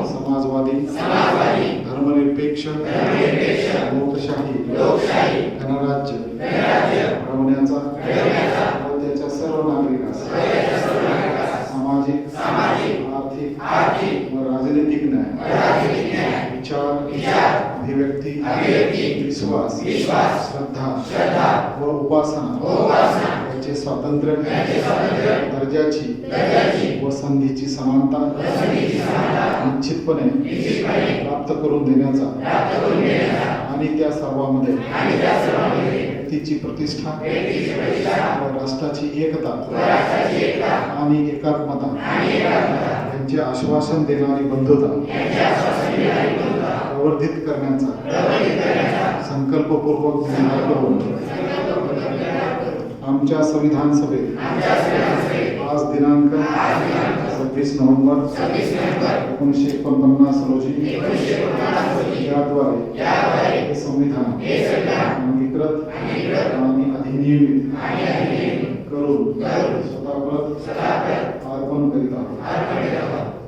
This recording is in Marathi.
समाजवादी धर्मनिरपेक्ष लोकशाही गणराज्य घडवण्याचा व त्याच्या सर्व नागरिकांस सामाजिक आर्थिक व राजनीतिक न्याय विचार अभिव्यक्ती विश्वास श्रद्धा व उपासना याचे स्वातंत्र्य दर्जाची व संधीची समानता निश्चितपणे प्राप्त करून देण्याचा आणि त्या सर्वांमध्ये व्यक्तीची प्रतिष्ठा व राष्ट्राची एकता आणि एकात्मता यांचे आश्वासन देणारी बंधुता प्रवर्धित करण्याचा संकल्पपूर्वक निर्धार करून आमच्या संविधान सभेत आज दिनांक 26 नोव्हेंबर 1949 रोजी याद्वारे हे संविधान अंगीकृत आणि अधिनियमित करून स्वतःप्रत अर्पण करीत आहोत.